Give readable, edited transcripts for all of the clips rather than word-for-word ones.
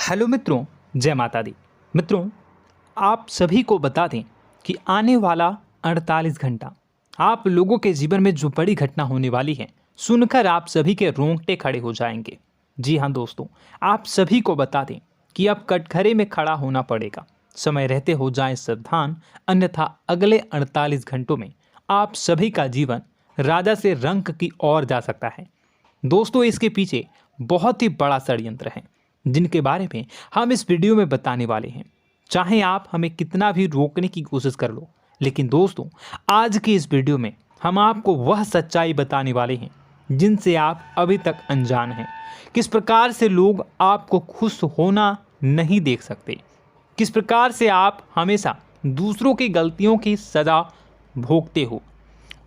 Hello मित्रों, जय माता दी। मित्रों, आप सभी को बता दें कि आने वाला 48 घंटा आप लोगों के जीवन में जो बड़ी घटना होने वाली है, सुनकर आप सभी के रोंगटे खड़े हो जाएंगे। जी हाँ दोस्तों, आप सभी को बता दें कि अब कटघरे में खड़ा होना पड़ेगा। समय रहते हो जाएं सावधान, अन्यथा अगले 48 घंटों में आप सभी का जीवन राजा से रंक की ओर जा सकता है। दोस्तों, इसके पीछे बहुत ही बड़ा षड्यंत्र है जिनके बारे में हम इस वीडियो में बताने वाले हैं। चाहे आप हमें कितना भी रोकने की कोशिश कर लो, लेकिन दोस्तों आज की इस वीडियो में हम आपको वह सच्चाई बताने वाले हैं जिनसे आप अभी तक अनजान हैं। किस प्रकार से लोग आपको खुश होना नहीं देख सकते, किस प्रकार से आप हमेशा दूसरों की गलतियों की सज़ा भोगते हो,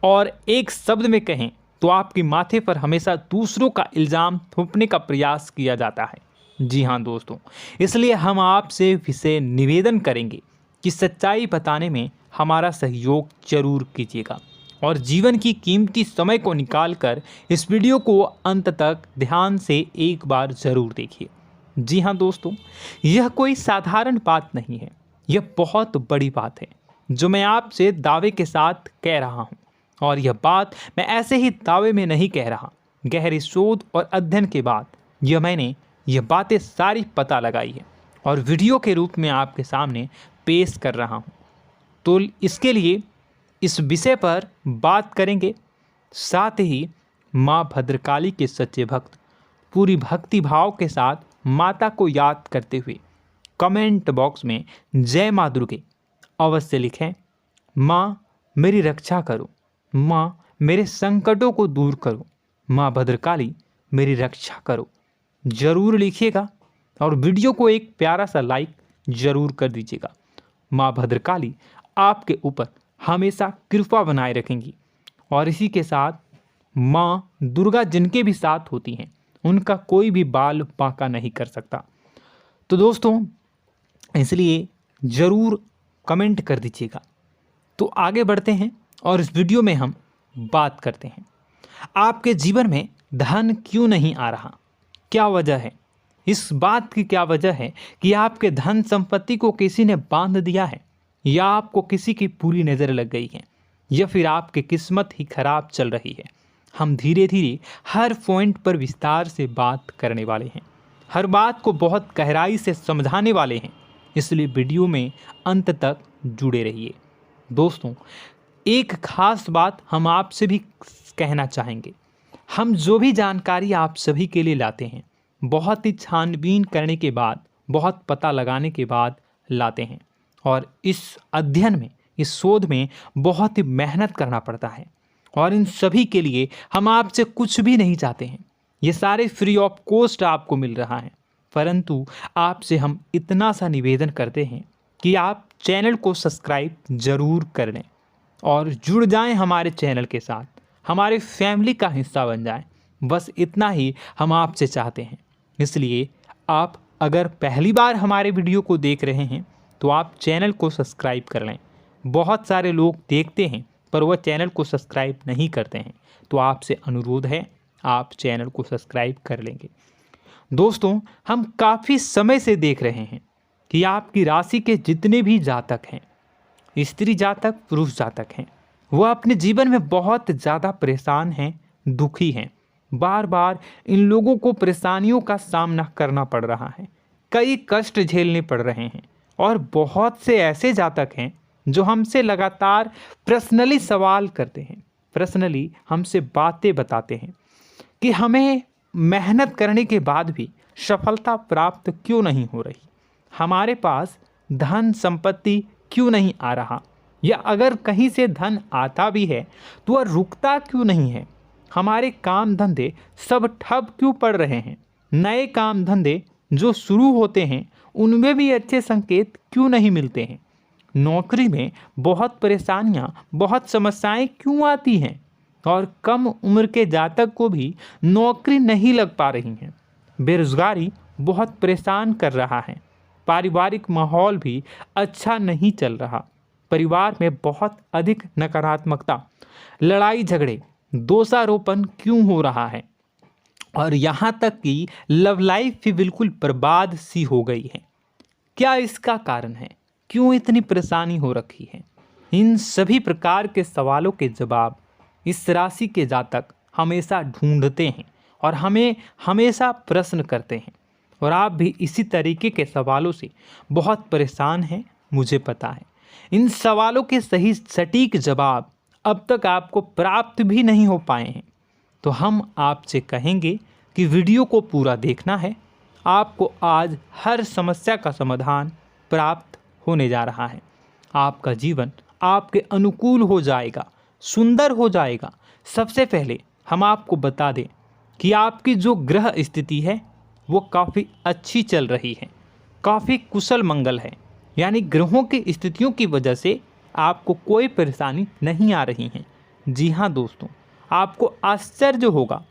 और एक शब्द में कहें तो आपके माथे पर हमेशा दूसरों का इल्ज़ाम थोपने का प्रयास किया जाता है। जी हाँ दोस्तों, इसलिए हम आपसे विशेष निवेदन करेंगे कि सच्चाई बताने में हमारा सहयोग जरूर कीजिएगा और जीवन की कीमती समय को निकालकर इस वीडियो को अंत तक ध्यान से एक बार ज़रूर देखिए। जी हाँ दोस्तों, यह कोई साधारण बात नहीं है, यह बहुत बड़ी बात है जो मैं आपसे दावे के साथ कह रहा हूँ। और यह बात मैं ऐसे ही दावे में नहीं कह रहा, गहरी शोध और अध्ययन के बाद मैंने यह बातें सारी पता लगाई है और वीडियो के रूप में आपके सामने पेश कर रहा हूँ। तो इसके लिए इस विषय पर बात करेंगे। साथ ही माँ भद्रकाली के सच्चे भक्त पूरी भक्ति भाव के साथ माता को याद करते हुए कमेंट बॉक्स में जय माँ दुर्गे अवश्य लिखें। माँ मेरी रक्षा करो, माँ मेरे संकटों को दूर करो, माँ भद्रकाली मेरी रक्षा करो, जरूर लिखिएगा और वीडियो को एक प्यारा सा लाइक जरूर कर दीजिएगा। माँ भद्रकाली आपके ऊपर हमेशा कृपा बनाए रखेंगी और इसी के साथ माँ दुर्गा जिनके भी साथ होती हैं उनका कोई भी बाल बांका नहीं कर सकता। तो दोस्तों, इसलिए ज़रूर कमेंट कर दीजिएगा। तो आगे बढ़ते हैं और इस वीडियो में हम बात करते हैं, आपके जीवन में धन क्यों नहीं आ रहा, क्या वजह है। इस बात की क्या वजह है कि आपके धन संपत्ति को किसी ने बांध दिया है, या आपको किसी की पूरी नज़र लग गई है, या फिर आपकी किस्मत ही खराब चल रही है। हम धीरे धीरे हर पॉइंट पर विस्तार से बात करने वाले हैं, हर बात को बहुत गहराई से समझाने वाले हैं, इसलिए वीडियो में अंत तक जुड़े रहिए। दोस्तों, एक खास बात हम आपसे भी कहना चाहेंगे, हम जो भी जानकारी आप सभी के लिए लाते हैं बहुत ही छानबीन करने के बाद, बहुत पता लगाने के बाद लाते हैं, और इस अध्ययन में, इस शोध में बहुत ही मेहनत करना पड़ता है। और इन सभी के लिए हम आपसे कुछ भी नहीं चाहते हैं, ये सारे फ्री ऑफ कॉस्ट आपको मिल रहा है, परंतु आपसे हम इतना सा निवेदन करते हैं कि आप चैनल को सब्सक्राइब ज़रूर कर लें और जुड़ जाएं हमारे चैनल के साथ, हमारे फैमिली का हिस्सा बन जाएं। बस इतना ही हम आपसे चाहते हैं। इसलिए आप अगर पहली बार हमारे वीडियो को देख रहे हैं तो आप चैनल को सब्सक्राइब कर लें। बहुत सारे लोग देखते हैं पर वह चैनल को सब्सक्राइब नहीं करते हैं, तो आपसे अनुरोध है आप चैनल को सब्सक्राइब कर लेंगे। दोस्तों, हम काफ़ी समय से देख रहे हैं कि आपकी राशि के जितने भी जातक हैं, स्त्री जातक पुरुष जातक हैं, वह अपने जीवन में बहुत ज़्यादा परेशान हैं, दुखी हैं। बार बार इन लोगों को परेशानियों का सामना करना पड़ रहा है, कई कष्ट झेलने पड़ रहे हैं। और बहुत से ऐसे जातक हैं जो हमसे लगातार पर्सनली सवाल करते हैं, पर्सनली हमसे बातें बताते हैं कि हमें मेहनत करने के बाद भी सफलता प्राप्त क्यों नहीं हो रही, हमारे पास धन संपत्ति क्यों नहीं आ रहा, या अगर कहीं से धन आता भी है तो वह रुकता क्यों नहीं है, हमारे काम धंधे सब ठप क्यों पड़ रहे हैं, नए काम धंधे जो शुरू होते हैं उनमें भी अच्छे संकेत क्यों नहीं मिलते हैं, नौकरी में बहुत परेशानियां, बहुत समस्याएं क्यों आती हैं, और कम उम्र के जातक को भी नौकरी नहीं लग पा रही हैं, बेरोजगारी बहुत परेशान कर रहा है, पारिवारिक माहौल भी अच्छा नहीं चल रहा, परिवार में बहुत अधिक नकारात्मकता, लड़ाई झगड़े, दोषारोपण क्यों हो रहा है, और यहाँ तक कि लव लाइफ भी बिल्कुल बर्बाद सी हो गई है। क्या इसका कारण है? क्यों इतनी परेशानी हो रखी है? इन सभी प्रकार के सवालों के जवाब इस राशि के जातक हमेशा ढूंढते हैं और हमें हमेशा प्रश्न करते हैं। और आप भी इसी तरीके के सवालों से बहुत परेशान हैं, मुझे पता है। इन सवालों के सही सटीक जवाब अब तक आपको प्राप्त भी नहीं हो पाए हैं। तो हम आपसे कहेंगे कि वीडियो को पूरा देखना है। आपको आज हर समस्या का समाधान प्राप्त होने जा रहा है। आपका जीवन आपके अनुकूल हो जाएगा, सुंदर हो जाएगा। सबसे पहले हम आपको बता दें कि आपकी जो ग्रह स्थिति है वो काफ़ी अच्छी चल रही है, काफ़ी कुशल मंगल है। यानी ग्रहों की स्थितियों की वजह से आपको कोई परेशानी नहीं आ रही है। जी हाँ दोस्तों, आपको आश्चर्य होगा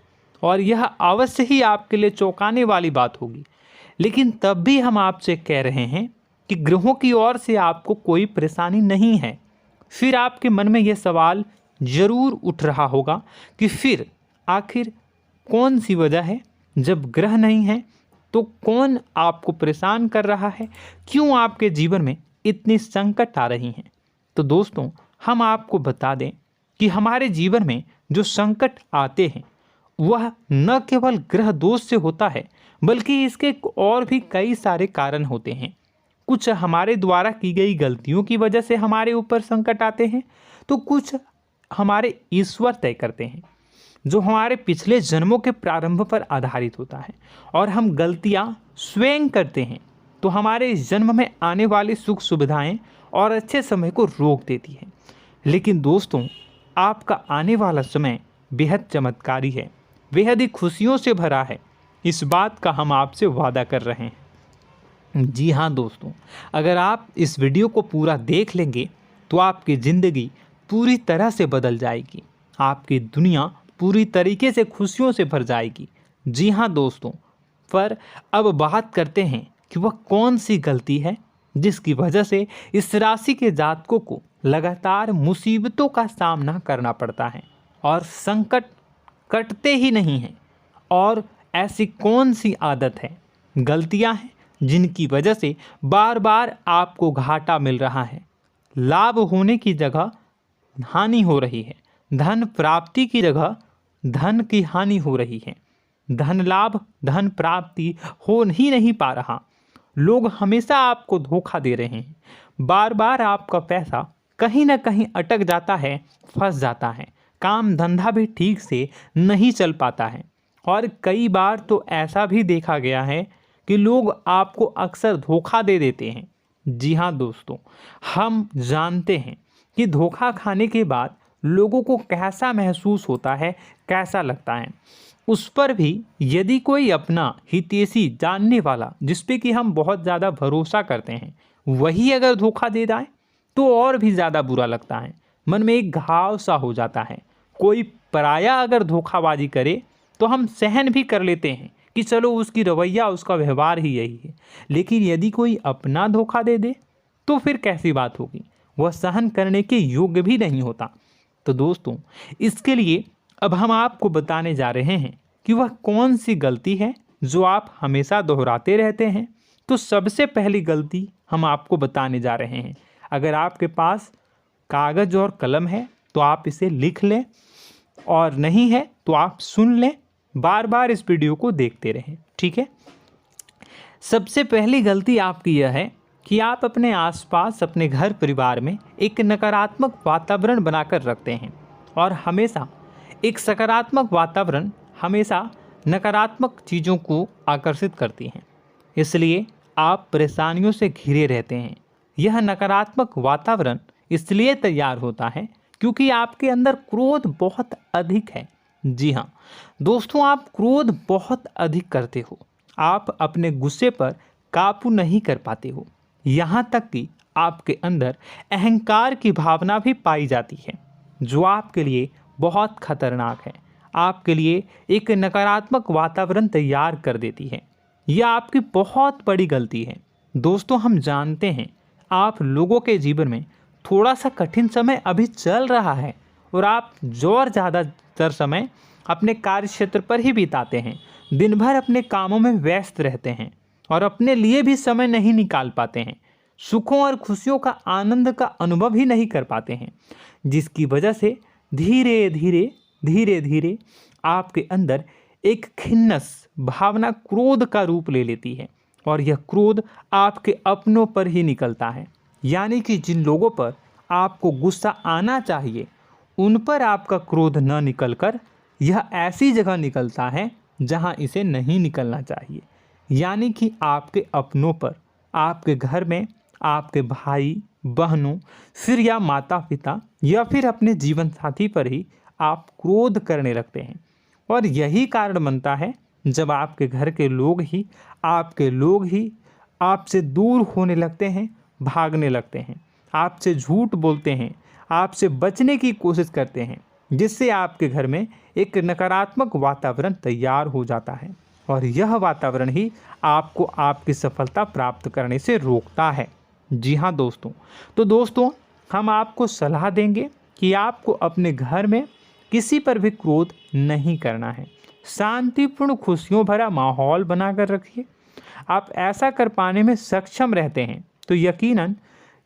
और यह अवश्य ही आपके लिए चौंकाने वाली बात होगी। लेकिन तब भी हम आपसे कह रहे हैं कि ग्रहों की ओर से आपको कोई परेशानी नहीं है। फिर आपके मन में यह सवाल जरूर उठ रहा होगा कि फिर आखिर कौन सी वजह है? जब ग्रह नहीं है तो कौन आपको परेशान कर रहा है? क्यों आपके जीवन में इतनी संकट आ रही हैं? तो दोस्तों, हम आपको बता दें कि हमारे जीवन में जो संकट आते हैं वह न केवल ग्रह दोष से होता है, बल्कि इसके और भी कई सारे कारण होते हैं। कुछ हमारे द्वारा की गई गलतियों की वजह से हमारे ऊपर संकट आते हैं, तो कुछ हमारे ईश्वर तय करते हैं, जो हमारे पिछले जन्मों के प्रारंभ पर आधारित होता है। और हम गलतियां स्वयं करते हैं तो हमारे इस जन्म में आने वाली सुख सुविधाएं और अच्छे समय को रोक देती है। लेकिन दोस्तों, आपका आने वाला समय बेहद चमत्कारी है, बेहद ही खुशियों से भरा है। इस बात का हम आपसे वादा कर रहे हैं। जी हाँ दोस्तों, अगर आप इस वीडियो को पूरा देख लेंगे तो आपकी ज़िंदगी पूरी तरह से बदल जाएगी, आपकी दुनिया पूरी तरीके से खुशियों से भर जाएगी। जी हाँ दोस्तों, पर अब बात करते हैं कि वह कौन सी गलती है जिसकी वजह से इस राशि के जातकों को लगातार मुसीबतों का सामना करना पड़ता है और संकट कटते ही नहीं हैं। और ऐसी कौन सी आदत है, गलतियां हैं जिनकी वजह से बार बार आपको घाटा मिल रहा है, लाभ होने की जगह हानि हो रही है, धन प्राप्ति की जगह धन की हानि हो रही है, धन लाभ धन प्राप्ति हो ही नहीं पा रहा, लोग हमेशा आपको धोखा दे रहे हैं, बार बार आपका पैसा कहीं ना कहीं अटक जाता है, फंस जाता है, काम धंधा भी ठीक से नहीं चल पाता है। और कई बार तो ऐसा भी देखा गया है कि लोग आपको अक्सर धोखा दे देते हैं। जी हाँ दोस्तों, हम जानते हैं कि धोखा खाने के बाद लोगों को कैसा महसूस होता है, कैसा लगता है। उस पर भी यदि कोई अपना हितैषी जानने वाला, जिस पे कि हम बहुत ज़्यादा भरोसा करते हैं, वही अगर धोखा दे जाए तो और भी ज़्यादा बुरा लगता है, मन में एक घाव सा हो जाता है। कोई पराया अगर धोखाबाजी करे तो हम सहन भी कर लेते हैं कि चलो उसकी रवैया, उसका व्यवहार ही यही है। लेकिन यदि कोई अपना धोखा दे दे तो फिर कैसी बात होगी, वह सहन करने के योग्य भी नहीं होता। तो दोस्तों, इसके लिए अब हम आपको बताने जा रहे हैं कि वह कौन सी गलती है जो आप हमेशा दोहराते रहते हैं। तो सबसे पहली गलती हम आपको बताने जा रहे हैं। अगर आपके पास कागज़ और कलम है तो आप इसे लिख लें, और नहीं है तो आप सुन लें, बार बार इस वीडियो को देखते रहें, ठीक है। सबसे पहली गलती आपकी यह है कि आप अपने आसपास, अपने घर परिवार में एक नकारात्मक वातावरण बनाकर रखते हैं। और हमेशा एक सकारात्मक वातावरण हमेशा नकारात्मक चीज़ों को आकर्षित करती हैं, इसलिए आप परेशानियों से घिरे रहते हैं। यह नकारात्मक वातावरण इसलिए तैयार होता है क्योंकि आपके अंदर क्रोध बहुत अधिक है। जी हाँ दोस्तों, आप क्रोध बहुत अधिक करते हो, आप अपने गुस्से पर काबू नहीं कर पाते हो, यहाँ तक कि आपके अंदर अहंकार की भावना भी पाई जाती है, जो आपके लिए बहुत खतरनाक है, आपके लिए एक नकारात्मक वातावरण तैयार कर देती है। यह आपकी बहुत बड़ी गलती है। दोस्तों, हम जानते हैं आप लोगों के जीवन में थोड़ा सा कठिन समय अभी चल रहा है और आप और ज़्यादातर समय अपने कार्य क्षेत्र पर ही बिताते हैं, दिन भर अपने कामों में व्यस्त रहते हैं और अपने लिए भी समय नहीं निकाल पाते हैं, सुखों और खुशियों का आनंद का अनुभव ही नहीं कर पाते हैं, जिसकी वजह से धीरे धीरे आपके अंदर एक खिन्नस भावना क्रोध का रूप ले लेती है और यह क्रोध आपके अपनों पर ही निकलता है। यानी कि जिन लोगों पर आपको गुस्सा आना चाहिए उन पर आपका क्रोध न निकलकर यह ऐसी जगह निकलता है जहां इसे नहीं निकलना चाहिए। यानी कि आपके अपनों पर, आपके घर में आपके भाई बहनों, फिर या माता पिता या फिर अपने जीवन साथी पर ही आप क्रोध करने लगते हैं। और यही कारण बनता है जब आपके घर के लोग ही आपसे दूर होने लगते हैं, भागने लगते हैं, आपसे झूठ बोलते हैं, आपसे बचने की कोशिश करते हैं, जिससे आपके घर में एक नकारात्मक वातावरण तैयार हो जाता है और यह वातावरण ही आपको आपकी सफलता प्राप्त करने से रोकता है। जी हाँ दोस्तों, तो दोस्तों हम आपको सलाह देंगे कि आपको अपने घर में किसी पर भी क्रोध नहीं करना है। शांतिपूर्ण खुशियों भरा माहौल बनाकर रखिए। आप ऐसा कर पाने में सक्षम रहते हैं तो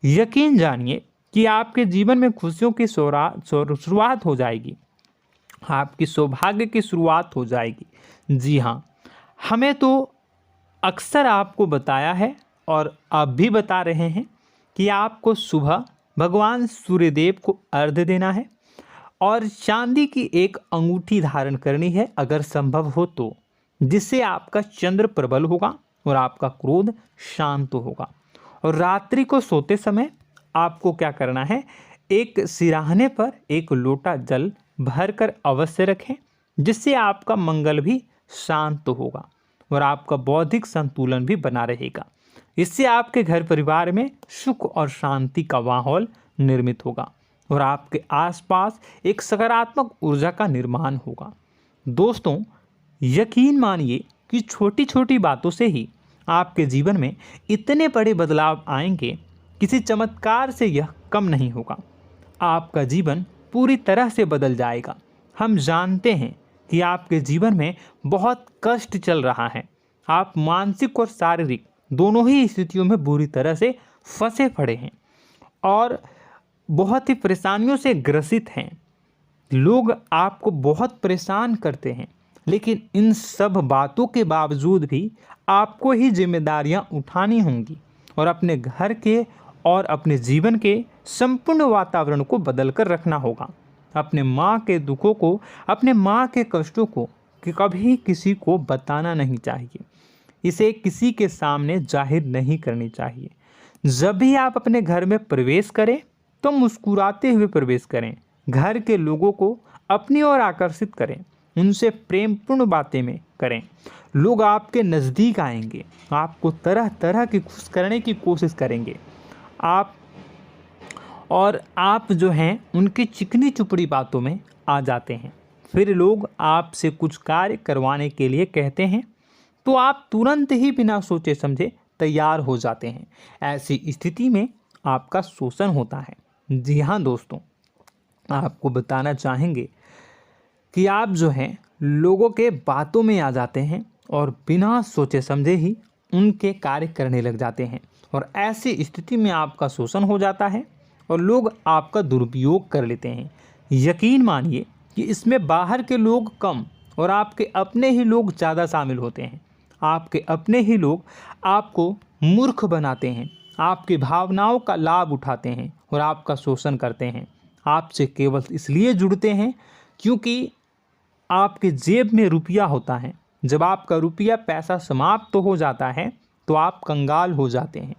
यकीन जानिए कि आपके जीवन में खुशियों की शुरुआत हो जाएगी, आपकी सौभाग्य की शुरुआत हो जाएगी। जी हाँ, हमें तो अक्सर आपको बताया है और अब भी बता रहे हैं कि आपको सुबह भगवान सूर्यदेव को अर्घ्य देना है और चांदी की एक अंगूठी धारण करनी है अगर संभव हो तो, जिससे आपका चंद्र प्रबल होगा और आपका क्रोध शांत होगा। और रात्रि को सोते समय आपको क्या करना है, एक सिराहने पर एक लोटा जल भरकर अवश्य रखें, जिससे आपका मंगल भी शांत होगा और आपका बौद्धिक संतुलन भी बना रहेगा। इससे आपके घर परिवार में सुख और शांति का माहौल निर्मित होगा और आपके आसपास एक सकारात्मक ऊर्जा का निर्माण होगा। दोस्तों यकीन मानिए कि छोटी छोटी बातों से ही आपके जीवन में इतने बड़े बदलाव आएंगे, किसी चमत्कार से यह कम नहीं होगा। आपका जीवन पूरी तरह से बदल जाएगा। हम जानते हैं कि आपके जीवन में बहुत कष्ट चल रहा है, आप मानसिक और शारीरिक दोनों ही स्थितियों में बुरी तरह से फंसे पड़े हैं और बहुत ही परेशानियों से ग्रसित हैं। लोग आपको बहुत परेशान करते हैं, लेकिन इन सब बातों के बावजूद भी आपको ही जिम्मेदारियां उठानी होंगी और अपने घर के और अपने जीवन के संपूर्ण वातावरण को बदल कर रखना होगा। अपने माँ के दुखों को, अपने माँ के कष्टों को कभी किसी को बताना नहीं चाहिए, इसे किसी के सामने जाहिर नहीं करनी चाहिए। जब भी आप अपने घर में प्रवेश करें तो मुस्कुराते हुए प्रवेश करें, घर के लोगों को अपनी ओर आकर्षित करें, उनसे प्रेमपूर्ण बातें में करें। लोग आपके नज़दीक आएंगे, आपको तरह तरह की खुश करने की कोशिश करेंगे। आप जो हैं उनकी चिकनी चुपड़ी बातों में आ जाते हैं। फिर लोग आपसे कुछ कार्य करवाने के लिए कहते हैं तो आप तुरंत ही बिना सोचे समझे तैयार हो जाते हैं। ऐसी स्थिति में आपका शोषण होता है। जी हाँ दोस्तों, आपको बताना चाहेंगे कि आप जो हैं लोगों के बातों में आ जाते हैं और बिना सोचे समझे ही उनके कार्य करने लग जाते हैं और ऐसी स्थिति में आपका शोषण हो जाता है और लोग आपका दुरुपयोग कर लेते हैं। यकीन मानिए कि इसमें बाहर के लोग कम और आपके अपने ही लोग ज़्यादा शामिल होते हैं। आपके अपने ही लोग आपको मूर्ख बनाते हैं, आपकी भावनाओं का लाभ उठाते हैं और आपका शोषण करते हैं। आपसे केवल इसलिए जुड़ते हैं क्योंकि आपके जेब में रुपया होता है। जब आपका रुपया पैसा समाप्त हो जाता है तो आप कंगाल हो जाते हैं,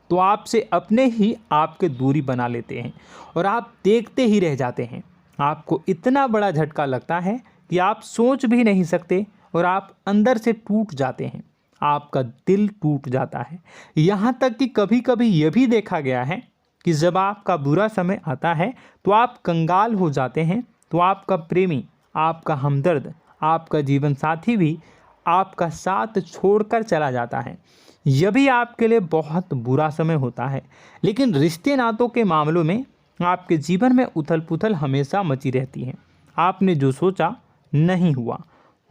तो आपसे अपने ही आपके दूरी बना लेते हैं और आप देखते ही रह जाते हैं। आपको इतना बड़ा झटका लगता है कि आप सोच भी नहीं सकते और आप अंदर से टूट जाते हैं, आपका दिल टूट जाता है। यहाँ तक कि कभी कभी यह भी देखा गया है कि जब आपका बुरा समय आता है तो आप कंगाल हो जाते हैं, तो आपका प्रेमी, आपका हमदर्द, आपका जीवन साथी भी आपका साथ छोड़कर चला जाता है। यह भी आपके लिए बहुत बुरा समय होता है। लेकिन रिश्ते नातों के मामलों में आपके जीवन में उथल पुथल हमेशा मची रहती है। आपने जो सोचा नहीं हुआ।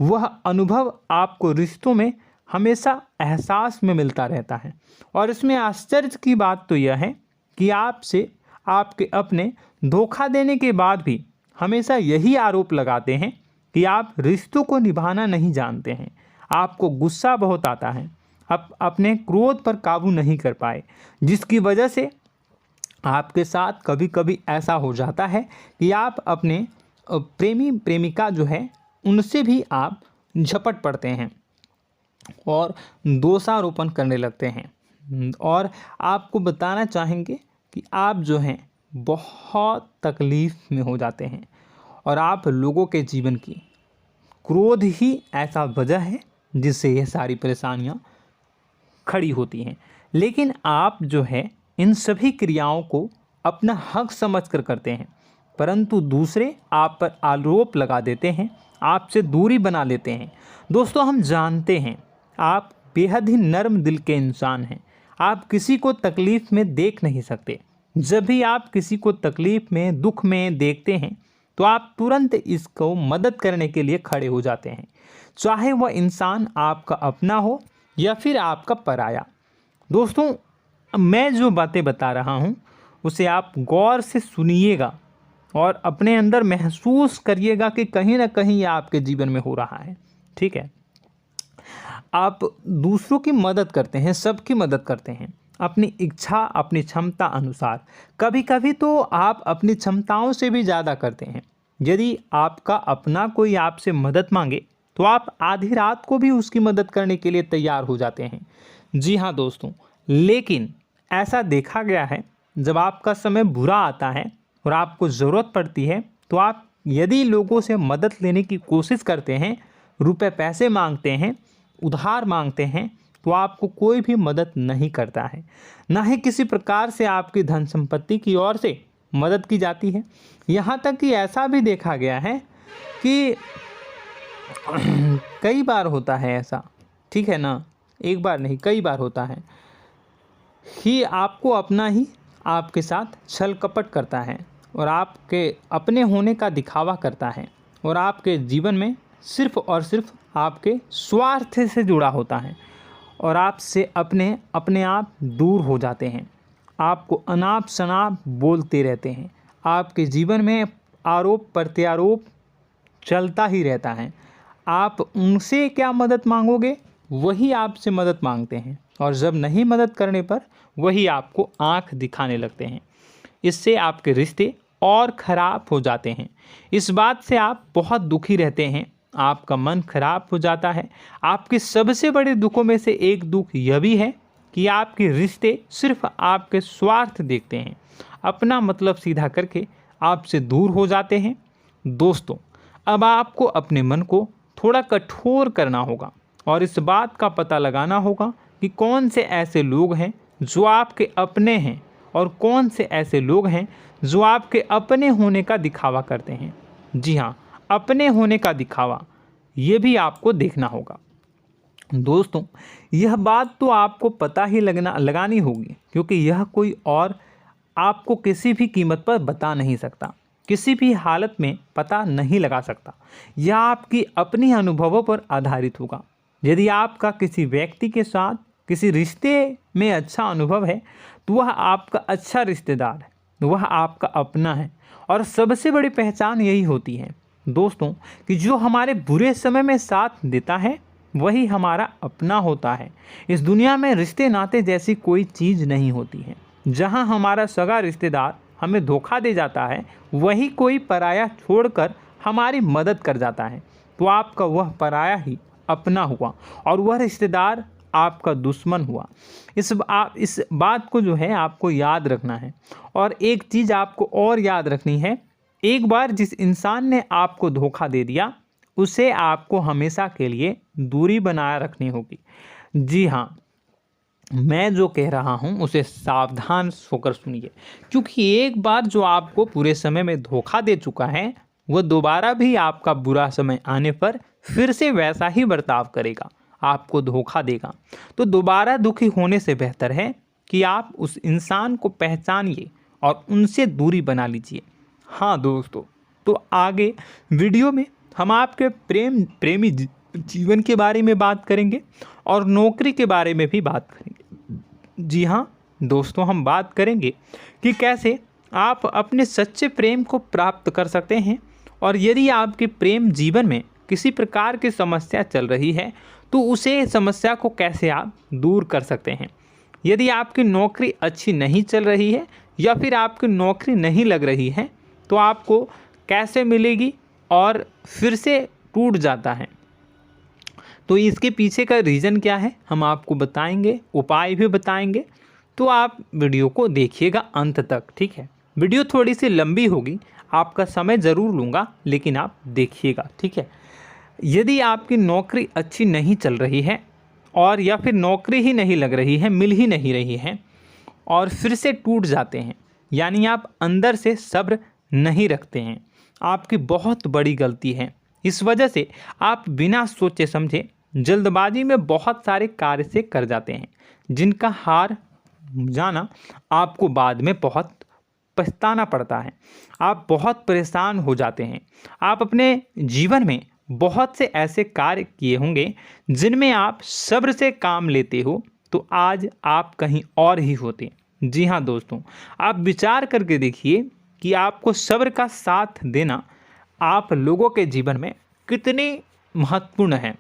वह अनुभव आपको रिश्तों में हमेशा एहसास में मिलता रहता है। और इसमें आश्चर्य की बात तो यह है कि आपसे आपके अपने धोखा देने के बाद भी हमेशा यही आरोप लगाते हैं कि आप रिश्तों को निभाना नहीं जानते हैं। आपको गुस्सा बहुत आता है, आप अपने क्रोध पर काबू नहीं कर पाए, जिसकी वजह से आपके साथ कभी कभी ऐसा हो जाता है कि आप अपने प्रेमी प्रेमिका जो है उनसे भी आप झपट पड़ते हैं और दोषारोपण करने लगते हैं। और आपको बताना चाहेंगे कि आप जो हैं बहुत तकलीफ़ में हो जाते हैं और आप लोगों के जीवन की क्रोध ही ऐसा वजह है जिससे ये सारी परेशानियां खड़ी होती हैं। लेकिन आप जो है इन सभी क्रियाओं को अपना हक समझकर करते हैं, परंतु दूसरे आप पर आरोप लगा देते हैं, आपसे दूरी बना लेते हैं। दोस्तों, हम जानते हैं आप बेहद ही नर्म दिल के इंसान हैं। आप किसी को तकलीफ़ में देख नहीं सकते। जब भी आप किसी को तकलीफ़ में, दुख में देखते हैं तो आप तुरंत इसको मदद करने के लिए खड़े हो जाते हैं, चाहे वह इंसान आपका अपना हो या फिर आपका पराया। दोस्तों, मैं जो बातें बता रहा हूँ उसे आप गौर से सुनिएगा और अपने अंदर महसूस करिएगा कि कहीं ना कहीं ये आपके जीवन में हो रहा है। ठीक है, आप दूसरों की मदद करते हैं, सबकी मदद करते हैं अपनी इच्छा, अपनी क्षमता अनुसार। कभी कभी तो आप अपनी क्षमताओं से भी ज़्यादा करते हैं। यदि आपका अपना कोई आपसे मदद मांगे तो आप आधी रात को भी उसकी मदद करने के लिए तैयार हो जाते हैं। जी हाँ दोस्तों, लेकिन ऐसा देखा गया है जब आपका समय बुरा आता है और आपको ज़रूरत पड़ती है तो आप यदि लोगों से मदद लेने की कोशिश करते हैं, रुपए पैसे मांगते हैं, उधार मांगते हैं, तो आपको कोई भी मदद नहीं करता है। ना ही किसी प्रकार से आपकी धन संपत्ति की ओर से मदद की जाती है। यहाँ तक कि ऐसा भी देखा गया है कि कई बार होता है ऐसा, ठीक है ना, एक बार नहीं कई बार होता है कि आपको अपना ही आपके साथ छल कपट करता है और आपके अपने होने का दिखावा करता है और आपके जीवन में सिर्फ और सिर्फ आपके स्वार्थ से जुड़ा होता है और आपसे अपने आप दूर हो जाते हैं। आपको अनाप शनाप बोलते रहते हैं। आपके जीवन में आरोप प्रत्यारोप चलता ही रहता है। आप उनसे क्या मदद मांगोगे, वही आपसे मदद मांगते हैं और जब नहीं मदद करने पर वही आपको आंख दिखाने लगते हैं। इससे आपके रिश्ते और ख़राब हो जाते हैं। इस बात से आप बहुत दुखी रहते हैं, आपका मन खराब हो जाता है। आपके सबसे बड़े दुखों में से एक दुख यह भी है कि आपके रिश्ते सिर्फ आपके स्वार्थ देखते हैं, अपना मतलब सीधा करके आपसे दूर हो जाते हैं। दोस्तों, अब आपको अपने मन को थोड़ा कठोर करना होगा और इस बात का पता लगाना होगा कि कौन से ऐसे लोग हैं जो आपके अपने हैं और कौन से ऐसे लोग हैं जो आपके अपने होने का दिखावा करते हैं। जी हाँ, अपने होने का दिखावा, ये भी आपको देखना होगा। दोस्तों, यह बात तो आपको पता ही लगानी होगी, क्योंकि यह कोई और आपको किसी भी कीमत पर बता नहीं सकता, किसी भी हालत में पता नहीं लगा सकता। यह आपकी अपनी अनुभवों पर आधारित होगा। यदि आपका किसी व्यक्ति के साथ किसी रिश्ते में अच्छा अनुभव है तो वह आपका अच्छा रिश्तेदार है, वह आपका अपना है। और सबसे बड़ी पहचान यही होती है दोस्तों कि जो हमारे बुरे समय में साथ देता है वही हमारा अपना होता है। इस दुनिया में रिश्ते नाते जैसी कोई चीज़ नहीं होती है। जहां हमारा सगा रिश्तेदार हमें धोखा दे जाता है, वही कोई पराया छोड़कर हमारी मदद कर जाता है, तो आपका वह पराया ही अपना हुआ और वह रिश्तेदार आपका दुश्मन हुआ। इस बात को जो है आपको याद रखना है। और एक चीज़ आपको और याद रखनी है, एक बार जिस इंसान ने आपको धोखा दे दिया उसे आपको हमेशा के लिए दूरी बनाए रखनी होगी। जी हाँ, मैं जो कह रहा हूँ उसे सावधान होकर सुनिए, क्योंकि एक बार जो आपको पूरे समय में धोखा दे चुका है वह दोबारा भी आपका बुरा समय आने पर फिर से वैसा ही बर्ताव करेगा, आपको धोखा देगा। तो दोबारा दुखी होने से बेहतर है कि आप उस इंसान को पहचानिए और उनसे दूरी बना लीजिए। हाँ दोस्तों, तो आगे वीडियो में हम आपके प्रेमी जीवन के बारे में बात करेंगे और नौकरी के बारे में भी बात करेंगे। जी हाँ दोस्तों, हम बात करेंगे कि कैसे आप अपने सच्चे प्रेम को प्राप्त कर सकते हैं, और यदि आपके प्रेम जीवन में किसी प्रकार की समस्या चल रही है तो उसे समस्या को कैसे आप दूर कर सकते हैं। यदि आपकी नौकरी अच्छी नहीं चल रही है या फिर आपकी नौकरी नहीं लग रही है तो आपको कैसे मिलेगी और फिर से टूट जाता है, तो इसके पीछे का रीज़न क्या है हम आपको बताएंगे, उपाय भी बताएंगे। तो आप वीडियो को देखिएगा अंत तक, ठीक है। वीडियो थोड़ी सी लंबी होगी, आपका समय ज़रूर लूँगा, लेकिन आप देखिएगा, ठीक है। यदि आपकी नौकरी अच्छी नहीं चल रही है और या फिर नौकरी ही नहीं लग रही है, मिल ही नहीं रही है और फिर से टूट जाते हैं, यानी आप अंदर से सब्र नहीं रखते हैं, आपकी बहुत बड़ी गलती है। इस वजह से आप बिना सोचे समझे जल्दबाजी में बहुत सारे कार्य से कर जाते हैं, जिनका हार जाना आपको बाद में बहुत पछताना पड़ता है। आप बहुत परेशान हो जाते हैं। आप अपने जीवन में बहुत से ऐसे कार्य किए होंगे जिनमें आप सब्र से काम लेते हो, तो आज आप कहीं और ही होते। जी हाँ दोस्तों, आप विचार करके देखिए कि आपको सब्र का साथ देना आप लोगों के जीवन में कितनी महत्वपूर्ण है।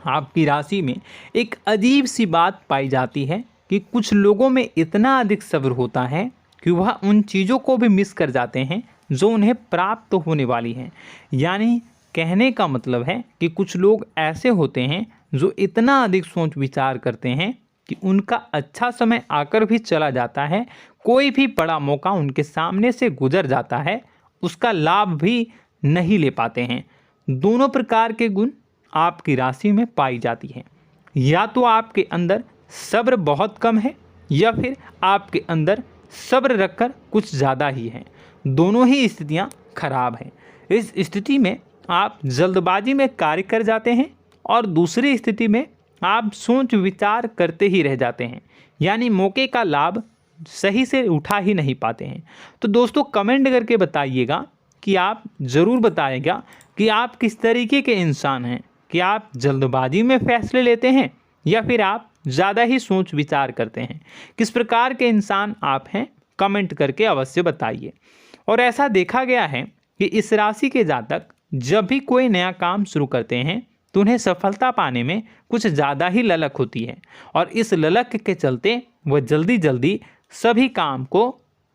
आपकी राशि में एक अजीब सी बात पाई जाती है कि कुछ लोगों में इतना अधिक सब्र होता है कि वह उन चीज़ों को भी मिस कर जाते हैं जो उन्हें प्राप्त होने वाली हैं। यानी कहने का मतलब है कि कुछ लोग ऐसे होते हैं जो इतना अधिक सोच विचार करते हैं कि उनका अच्छा समय आकर भी चला जाता है, कोई भी बड़ा मौका उनके सामने से गुजर जाता है, उसका लाभ भी नहीं ले पाते हैं। दोनों प्रकार के गुण आपकी राशि में पाई जाती है। या तो आपके अंदर सब्र बहुत कम है या फिर आपके अंदर सब्र रखकर कुछ ज़्यादा ही है। दोनों ही स्थितियाँ खराब हैं। इस स्थिति में आप जल्दबाजी में कार्य कर जाते हैं और दूसरी स्थिति में आप सोच विचार करते ही रह जाते हैं, यानी मौके का लाभ सही से उठा ही नहीं पाते हैं। तो दोस्तों कमेंट करके बताइएगा कि आप ज़रूर बताइएगा कि आप किस तरीके के इंसान हैं, कि आप जल्दबाजी में फैसले लेते हैं या फिर आप ज़्यादा ही सोच विचार करते हैं। किस प्रकार के इंसान आप हैं, कमेंट करके अवश्य बताइए। और ऐसा देखा गया है कि इस राशि के जातक जब भी कोई नया काम शुरू करते हैं तो उन्हें सफलता पाने में कुछ ज़्यादा ही ललक होती है, और इस ललक के चलते वह जल्दी जल्दी सभी काम को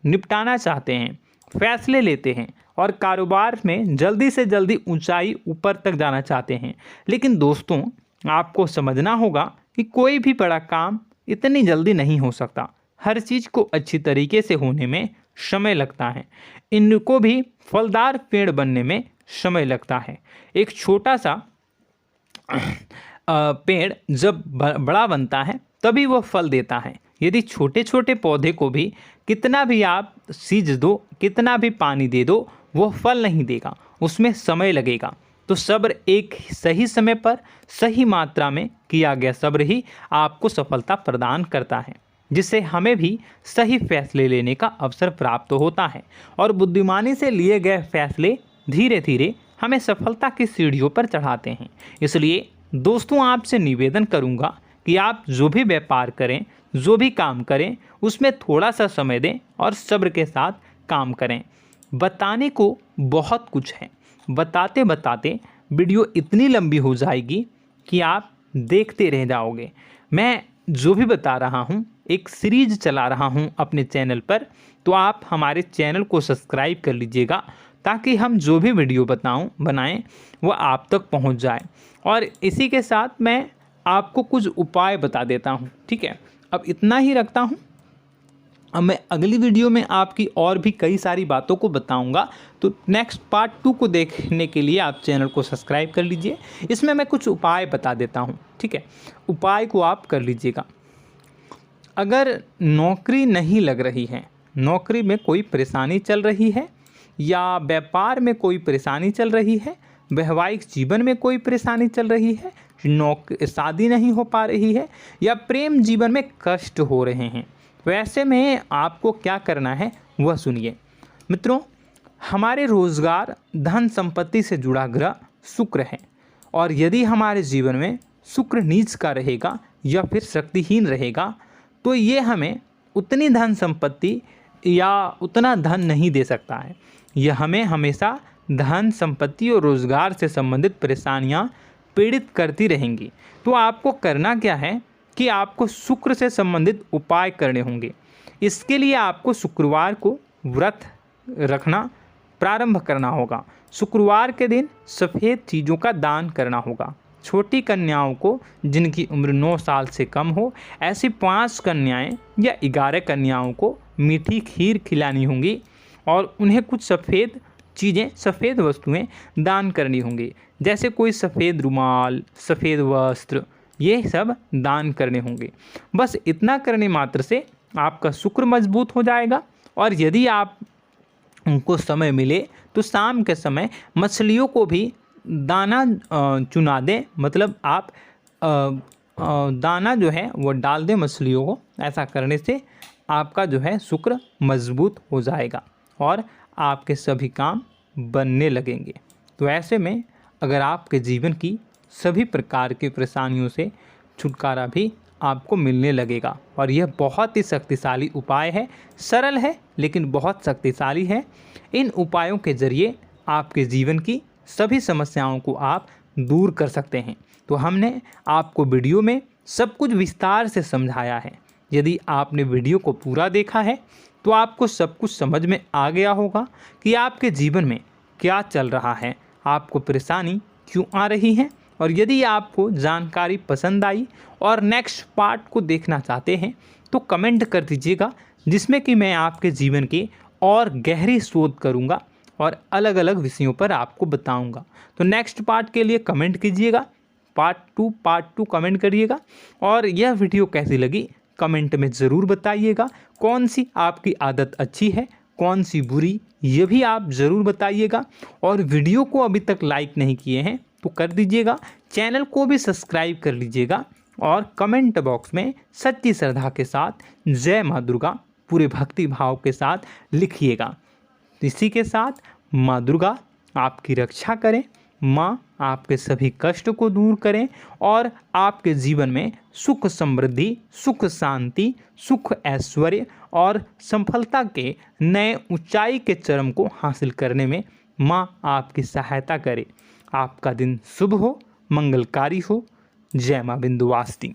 निपटाना चाहते हैं, फैसले लेते हैं और कारोबार में जल्दी से जल्दी ऊंचाई ऊपर तक जाना चाहते हैं। लेकिन दोस्तों आपको समझना होगा कि कोई भी बड़ा काम इतनी जल्दी नहीं हो सकता। हर चीज़ को अच्छी तरीके से होने में समय लगता है। इनको भी फलदार पेड़ बनने में समय लगता है। एक छोटा सा पेड़ जब बड़ा बनता है तभी वह फल देता है। यदि छोटे छोटे पौधे को भी कितना भी आप सींच दो, कितना भी पानी दे दो, वो फल नहीं देगा, उसमें समय लगेगा। तो सब्र एक सही समय पर सही मात्रा में किया गया सब्र ही आपको सफलता प्रदान करता है, जिससे हमें भी सही फैसले लेने का अवसर प्राप्त होता है। और बुद्धिमानी से लिए गए फैसले धीरे धीरे हमें सफलता की सीढ़ियों पर चढ़ाते हैं। इसलिए दोस्तों आपसे निवेदन करूंगा कि आप जो भी व्यापार करें, जो भी काम करें, उसमें थोड़ा सा समय दें और सब्र के साथ काम करें। बताने को बहुत कुछ है, बताते बताते वीडियो इतनी लंबी हो जाएगी कि आप देखते रह जाओगे। मैं जो भी बता रहा हूँ एक सीरीज चला रहा हूँ अपने चैनल पर, तो आप हमारे चैनल को सब्सक्राइब कर लीजिएगा ताकि हम जो भी वीडियो बनाएं वो आप तक पहुँच जाए। और इसी के साथ मैं आपको कुछ उपाय बता देता हूँ, ठीक है। अब इतना ही रखता हूँ। अब मैं अगली वीडियो में आपकी और भी कई सारी बातों को बताऊंगा, तो नेक्स्ट पार्ट 2 को देखने के लिए आप चैनल को सब्सक्राइब कर लीजिए। इसमें मैं कुछ उपाय बता देता हूं, ठीक है। उपाय को आप कर लीजिएगा। अगर नौकरी नहीं लग रही है, नौकरी में कोई परेशानी चल रही है, या व्यापार में कोई परेशानी चल रही है, वैवाहिक जीवन में कोई परेशानी चल रही है, शादी नहीं हो पा रही है, या प्रेम जीवन में कष्ट हो रहे हैं, वैसे में आपको क्या करना है वह सुनिए। मित्रों, हमारे रोजगार, धन संपत्ति से जुड़ा ग्रह शुक्र है, और यदि हमारे जीवन में शुक्र नीच का रहेगा या फिर शक्तिहीन रहेगा तो ये हमें उतनी धन संपत्ति या उतना धन नहीं दे सकता है। यह हमें हमेशा धन संपत्ति और रोजगार से संबंधित परेशानियां पीड़ित करती रहेंगी। तो आपको करना क्या है कि आपको शुक्र से संबंधित उपाय करने होंगे। इसके लिए आपको शुक्रवार को व्रत रखना प्रारंभ करना होगा। शुक्रवार के दिन सफ़ेद चीज़ों का दान करना होगा। छोटी कन्याओं को जिनकी उम्र 9 साल से कम हो, ऐसी 5 कन्याएं या 11 कन्याओं को मीठी खीर खिलानी होंगी और उन्हें कुछ सफ़ेद चीज़ें, सफ़ेद वस्तुएं दान करनी होंगी, जैसे कोई सफ़ेद रुमाल, सफ़ेद वस्त्र, ये सब दान करने होंगे। बस इतना करने मात्र से आपका शुक्र मजबूत हो जाएगा। और यदि आप उनको समय मिले तो शाम के समय मछलियों को भी दाना चुना दें, मतलब आप दाना जो है वो डाल दें मछलियों को। ऐसा करने से आपका जो है शुक्र मजबूत हो जाएगा और आपके सभी काम बनने लगेंगे। तो ऐसे में अगर आपके जीवन की सभी प्रकार की परेशानियों से छुटकारा भी आपको मिलने लगेगा। और यह बहुत ही शक्तिशाली उपाय है, सरल है लेकिन बहुत शक्तिशाली है। इन उपायों के ज़रिए आपके जीवन की सभी समस्याओं को आप दूर कर सकते हैं। तो हमने आपको वीडियो में सब कुछ विस्तार से समझाया है। यदि आपने वीडियो को पूरा देखा है तो आपको सब कुछ समझ में आ गया होगा कि आपके जीवन में क्या चल रहा है, आपको परेशानी क्यों आ रही है। और यदि आपको जानकारी पसंद आई और नेक्स्ट पार्ट को देखना चाहते हैं तो कमेंट कर दीजिएगा, जिसमें कि मैं आपके जीवन की और गहरी शोध करूंगा और अलग अलग विषयों पर आपको बताऊंगा। तो नेक्स्ट पार्ट के लिए कमेंट कीजिएगा, पार्ट टू कमेंट करिएगा। और यह वीडियो कैसी लगी कमेंट में ज़रूर बताइएगा। कौन सी आपकी आदत अच्छी है, कौन सी बुरी, ये भी आप ज़रूर बताइएगा। और वीडियो को अभी तक लाइक नहीं किए हैं तो कर दीजिएगा, चैनल को भी सब्सक्राइब कर लीजिएगा और कमेंट बॉक्स में सच्ची श्रद्धा के साथ जय माँ दुर्गा पूरे भक्ति भाव के साथ लिखिएगा। इसी के साथ माँ दुर्गा आपकी रक्षा करें, माँ आपके सभी कष्ट को दूर करें और आपके जीवन में सुख समृद्धि, सुख शांति, सुख ऐश्वर्य और सफलता के नए ऊंचाई के चरम को हासिल करने में माँ आपकी सहायता करे। आपका दिन शुभ हो, मंगलकारी हो। जय माँ विंध्यवासिनी।